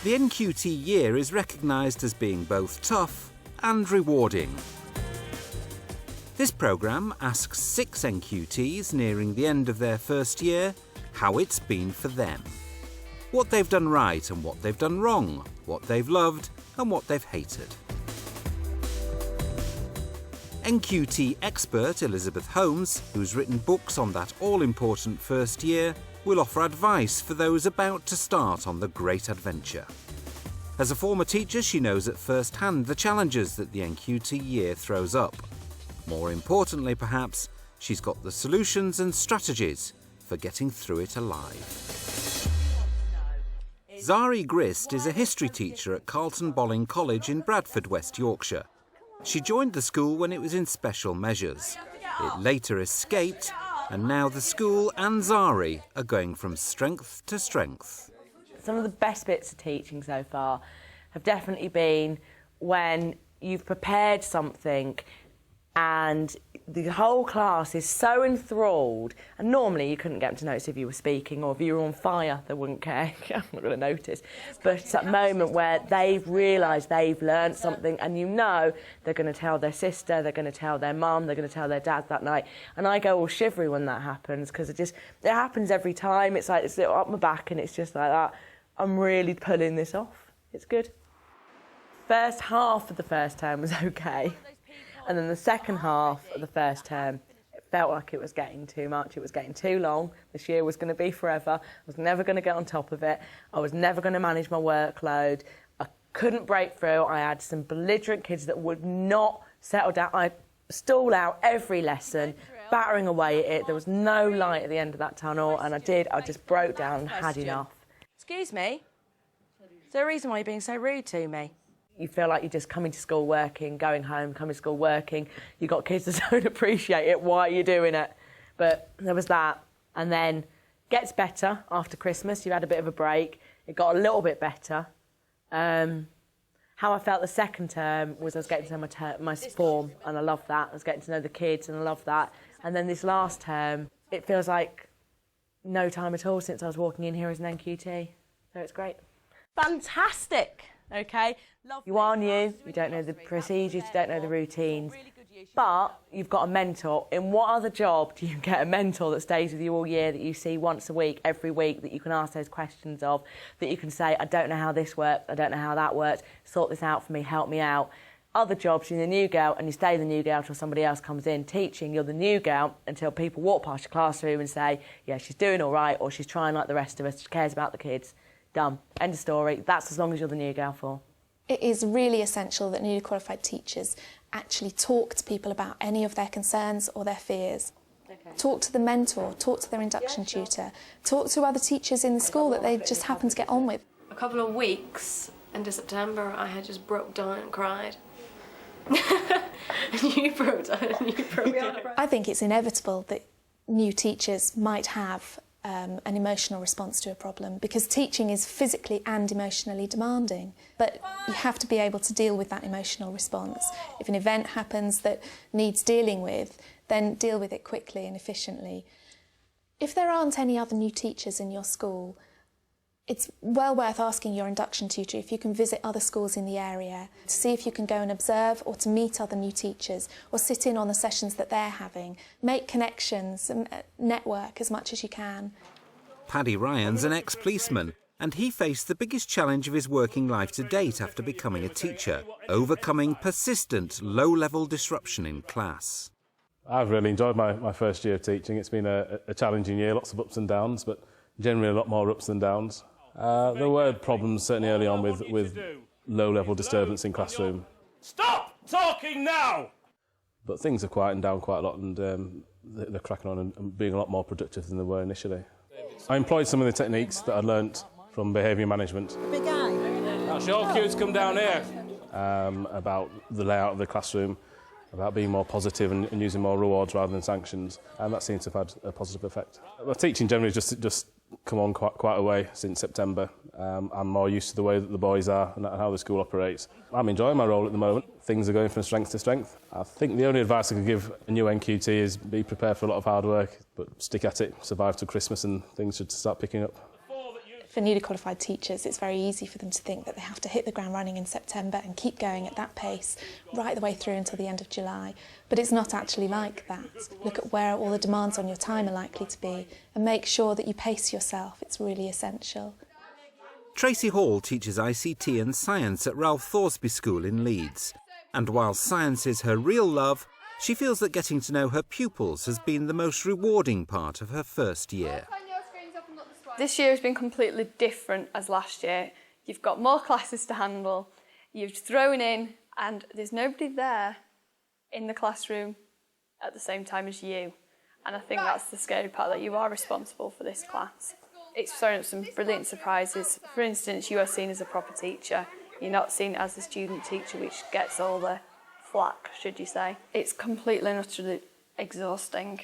The NQT year is recognised as being both tough and rewarding. This programme asks 6 NQTs nearing the end of their first year how it's been for them. What they've done right and what they've done wrong, what they've loved and what they've hated. NQT expert Elizabeth Holmes, who's written books on that all-important first year, will offer advice for those about to start on the great adventure. As a former teacher, she knows at first hand the challenges that the NQT year throws up. More importantly, perhaps, she's got the solutions and strategies for getting through it alive. Zari Grist is a history teacher at Carlton Bolling College in Bradford, West Yorkshire. She joined the school when it was in special measures. It later escaped, and now the school and Zari are going from strength to strength. Some of the best bits of teaching so far have definitely been when you've prepared something and the whole class is so enthralled, and normally you couldn't get them to notice if you were speaking, or if you were on fire, they wouldn't care. I'm not going to notice. But it's that moment where they've realised they've learned something, and you know they're going to tell their sister, they're going to tell their mum, they're going to tell their dad that night. And I go all shivery when that happens, because it happens every time. It's like it's up my back, and it's just like that. I'm really pulling this off. It's good. First half of the first term was okay. And then the second half of the first term, it felt like it was getting too much. It was getting too long. This year was going to be forever. I was never going to get on top of it. I was never going to manage my workload. I couldn't break through. I had some belligerent kids that would not settle down. I stalled out every lesson, battering away at it. There was no light at the end of that tunnel, and I just broke down and had enough. Excuse me? Is there a reason why you're being so rude to me? You feel like you're just coming to school working, going home, coming to school working. You've got kids that don't appreciate it. Why are you doing it? But there was that. And then gets better after Christmas. You had a bit of a break. It got a little bit better. How I felt the second term was I was getting to know my form, and I loved that. I was getting to know the kids, and I loved that. And then this last term, it feels like no time at all since I was walking in here as an NQT. So it's great. Fantastic! OK? You are new, you don't know the procedures, you don't know the routines, but you've got a mentor. In what other job do you get a mentor that stays with you all year, that you see once a week, every week, that you can ask those questions of, that you can say, I don't know how this works, I don't know how that works, sort this out for me, help me out. Other jobs, you're the new girl and you stay the new girl till somebody else comes in. Teaching, you're the new girl until people walk past your classroom and say, yeah, she's doing all right, or she's trying like the rest of us, she cares about the kids. Done. End of story. That's as long as you're the new girl for. It is really essential that newly qualified teachers actually talk to people about any of their concerns or their fears. Okay. Talk to the mentor, talk to their induction tutor, talk to other teachers in the school that they just happen to get on with. A couple of weeks into September, I had just broke down and cried. And you broke down and you broke down. I think it's inevitable that new teachers might have an emotional response to a problem, because teaching is physically and emotionally demanding, but you have to be able to deal with that emotional response. If an event happens that needs dealing with, then deal with it quickly and efficiently. If there aren't any other new teachers in your school, it's well worth asking your induction tutor if you can visit other schools in the area to see if you can go and observe, or to meet other new teachers, or sit in on the sessions that they're having. Make connections and network as much as you can. Paddy Ryan's an ex-policeman, and he faced the biggest challenge of his working life to date after becoming a teacher, overcoming persistent low-level disruption in class. I've really enjoyed my first year of teaching. It's been a challenging year, lots of ups and downs, but generally a lot more ups than downs. There were problems certainly early on with low-level disturbance in classroom. Stop talking now! But things have quietened down quite a lot, and they're cracking on and being a lot more productive than they were initially. I employed some of the techniques that I'd learnt from behaviour management. Big guy. That's your cue to come down here. About the layout of the classroom, about being more positive and using more rewards rather than sanctions, and that seems to have had a positive effect. Well, teaching generally just come on quite a way since September. I'm more used to the way that the boys are and how the school operates. I'm enjoying my role at the moment. Things are going from strength to strength. I think the only advice I could give a new NQT is be prepared for a lot of hard work, but stick at it, survive till Christmas, and things should start picking up. For newly qualified teachers, it's very easy for them to think that they have to hit the ground running in September and keep going at that pace right the way through until the end of July. But it's not actually like that. Look at where all the demands on your time are likely to be and make sure that you pace yourself. It's really essential. Tracy Hall teaches ICT and science at Ralph Thoresby School in Leeds. And while science is her real love, she feels that getting to know her pupils has been the most rewarding part of her first year. This year has been completely different as last year. You've got more classes to handle, you've thrown in, and there's nobody there in the classroom at the same time as you. And I think that's the scary part, that you are responsible for this class. It's thrown up some brilliant surprises. For instance, you are seen as a proper teacher. You're not seen as the student teacher, which gets all the flack, should you say. It's completely and utterly exhausting.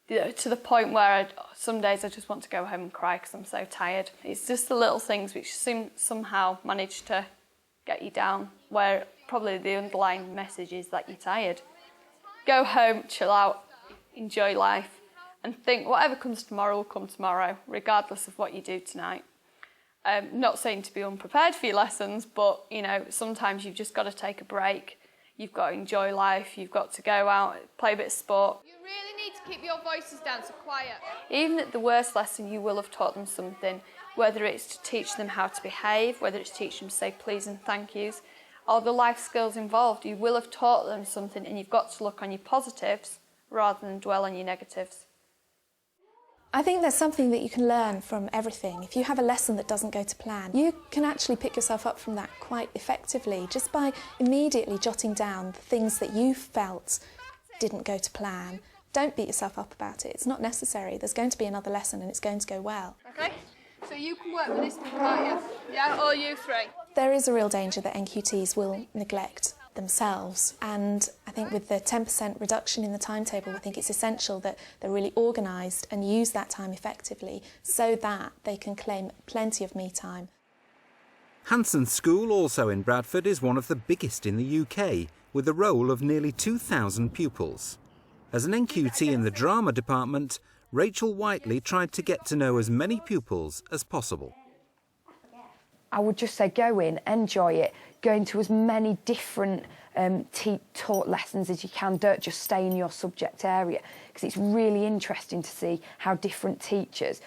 To the point where some days I just want to go home and cry because I'm so tired. It's just the little things which somehow manage to get you down, where probably the underlying message is that you're tired. Go home, chill out, enjoy life, and think whatever comes tomorrow will come tomorrow, regardless of what you do tonight. Not saying to be unprepared for your lessons, but you know, sometimes you've just got to take a break. You've got to enjoy life, you've got to go out, play a bit of sport. You really need to keep your voices down, so quiet. Even at the worst lesson, you will have taught them something, whether it's to teach them how to behave, whether it's to teach them to say please and thank yous, or the life skills involved. You will have taught them something, and you've got to look on your positives rather than dwell on your negatives. I think there's something that you can learn from everything. If you have a lesson that doesn't go to plan, you can actually pick yourself up from that quite effectively just by immediately jotting down the things that you felt didn't go to plan. Don't beat yourself up about it. It's not necessary. There's going to be another lesson and it's going to go well. Okay, so you can work with this one, can't you? Yeah, or you three? There is a real danger that NQTs will neglect themselves, and I think with the 10% reduction in the timetable, I think it's essential that they're really organised and use that time effectively so that they can claim plenty of me time. Hanson School, also in Bradford, is one of the biggest in the UK, with a roll of nearly 2,000 pupils. As an NQT in the drama department, Rachel Whiteley tried to get to know as many pupils as possible. I would just say go in, enjoy it, go into as many different taught lessons as you can. Don't just stay in your subject area, because it's really interesting to see how different teachers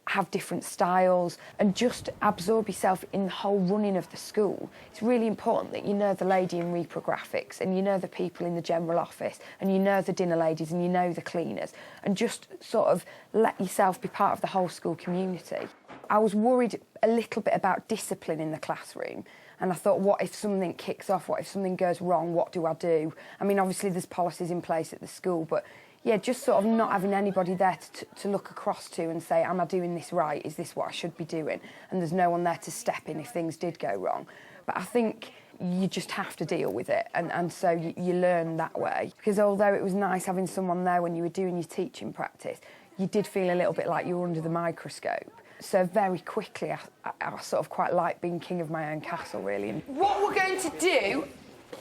have different styles, and just absorb yourself in the whole running of the school. It's really important that you know the lady in reprographics, and you know the people in the general office, and you know the dinner ladies, and you know the cleaners, and just sort of let yourself be part of the whole school community. I was worried a little bit about discipline in the classroom, and I thought, what if something kicks off? What if something goes wrong? What do I do? I mean, obviously there's policies in place at the school, but yeah, just sort of not having anybody there to look across to and say, am I doing this right? Is this what I should be doing? And there's no one there to step in if things did go wrong. But I think you just have to deal with it, and so you learn that way. Because although it was nice having someone there when you were doing your teaching practice, you did feel a little bit like you were under the microscope. So very quickly, I sort of quite like being king of my own castle, really. What we're going to do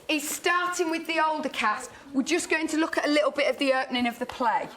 is, starting with the older cast, we're just going to look at a little bit of the opening of the play.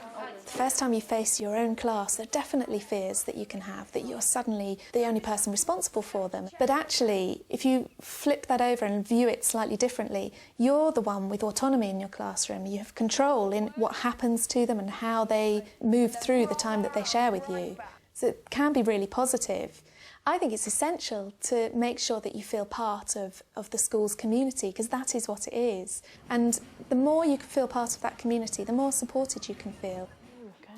The first time you face your own class, there are definitely fears that you can have, that you're suddenly the only person responsible for them. But actually, if you flip that over and view it slightly differently, you're the one with autonomy in your classroom. You have control in what happens to them and how they move through the time that they share with you. So it can be really positive. I think it's essential to make sure that you feel part of the school's community, because that is what it is. And the more you can feel part of that community, the more supported you can feel.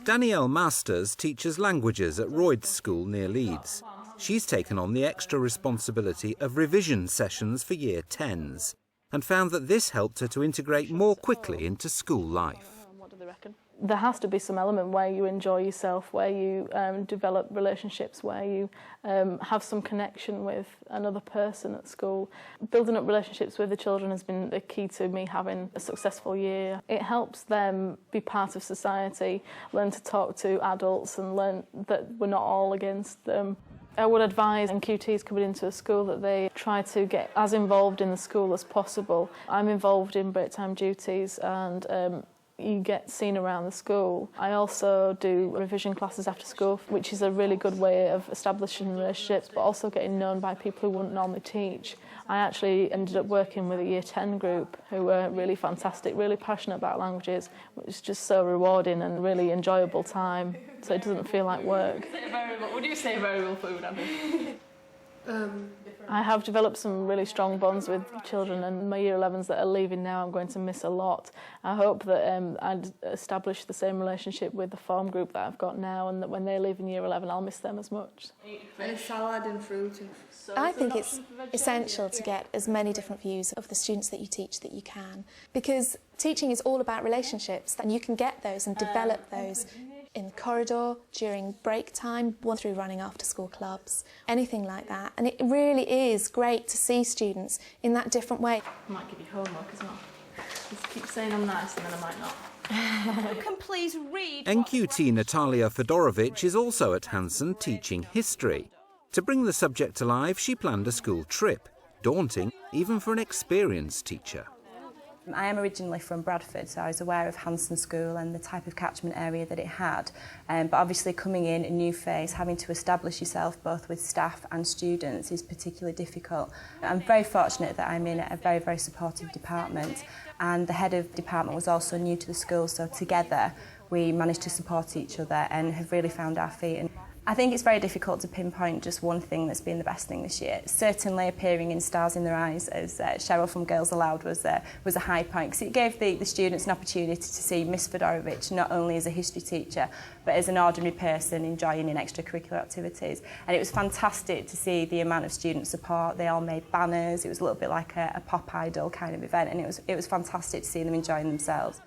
Danielle Masters teaches languages at Royd's School near Leeds. She's taken on the extra responsibility of revision sessions for Year 10s and found that this helped her to integrate more quickly into school life. What do they reckon? There has to be some element where you enjoy yourself, where you develop relationships, where you have some connection with another person at school. Building up relationships with the children has been the key to me having a successful year. It helps them be part of society, learn to talk to adults and learn that we're not all against them. I would advise NQTs coming into a school that they try to get as involved in the school as possible. I'm involved in break time duties, and you get seen around the school. I also do revision classes after school, which is a really good way of establishing relationships, but also getting known by people who wouldn't normally teach. I actually ended up working with a Year 10 group who were really fantastic, really passionate about languages, which is just so rewarding and really enjoyable time, so it doesn't feel like work. Would you say variable food, Abby? I have developed some really strong bonds with children, and my Year 11s that are leaving now I'm going to miss a lot. I hope that I'd establish the same relationship with the form group that I've got now, and that when they leave in Year 11 I'll miss them as much. And salad and fruit. I think it's essential to get as many different views of the students that you teach that you can, because teaching is all about relationships, and you can get those and develop those in the corridor, during break time, through running after school clubs, anything like that. And it really is great to see students in that different way. I might give you homework as well. Just keep saying I'm nice and then I might not. Can please read. NQT Natalia Fedorovich is also at Hanson teaching history. To bring the subject to life, she planned a school trip, daunting even for an experienced teacher. I am originally from Bradford, so I was aware of Hanson School and the type of catchment area that it had. But obviously coming in a new phase, having to establish yourself both with staff and students is particularly difficult. I'm very fortunate that I'm in a very, very supportive department, and the head of department was also new to the school, so together we managed to support each other and have really found our feet. And I think it's very difficult to pinpoint just one thing that's been the best thing this year. Certainly appearing in Stars in Their Eyes as Cheryl from Girls Aloud was a high point, because it gave the students an opportunity to see Miss Fedorovich not only as a history teacher but as an ordinary person enjoying in extracurricular activities. And it was fantastic to see the amount of student support. They all made banners. It was a little bit like a pop idol kind of event, and it was fantastic to see them enjoying themselves.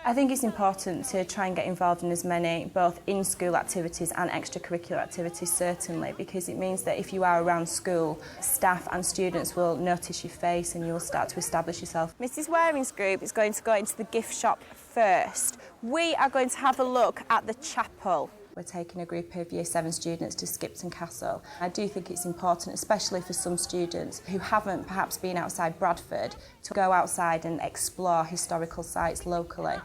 I think it's important to try and get involved in as many both in-school activities and extracurricular activities, certainly, because it means that if you are around school, staff and students will notice your face and you'll start to establish yourself. Mrs Waring's group is going to go into the gift shop first. We are going to have a look at the chapel. We're taking a group of Year 7 students to Skipton Castle. I do think it's important, especially for some students who haven't perhaps been outside Bradford, to go outside and explore historical sites locally.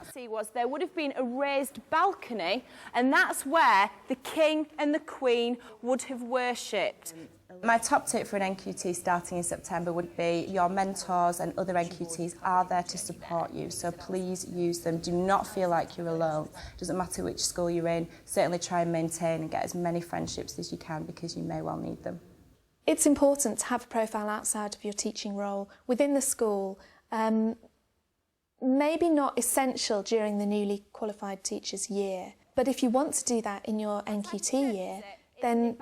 There would have been a raised balcony, and that's where the King and the Queen would have worshipped. My top tip for an NQT starting in September would be your mentors and other NQTs are there to support you, so please use them. Do not feel like you're alone. Doesn't matter which school you're in, certainly try and maintain and get as many friendships as you can, because you may well need them. It's important to have a profile outside of your teaching role within the school. Maybe not essential during the newly qualified teacher's year, but if you want to do that in your NQT year, then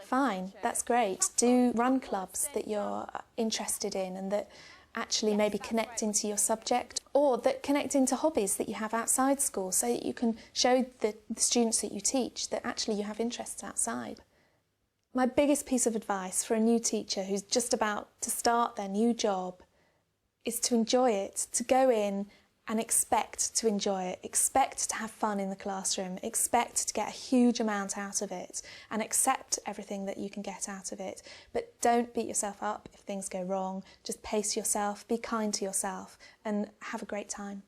fine, that's great. Do run clubs that you're interested in and that actually maybe connect into your subject, or that connect into hobbies that you have outside school, so that you can show the students that you teach that actually you have interests outside. My biggest piece of advice for a new teacher who's just about to start their new job is to enjoy it, to go in and expect to enjoy it, expect to have fun in the classroom, expect to get a huge amount out of it, and accept everything that you can get out of it. But don't beat yourself up if things go wrong. Just pace yourself, be kind to yourself, and have a great time.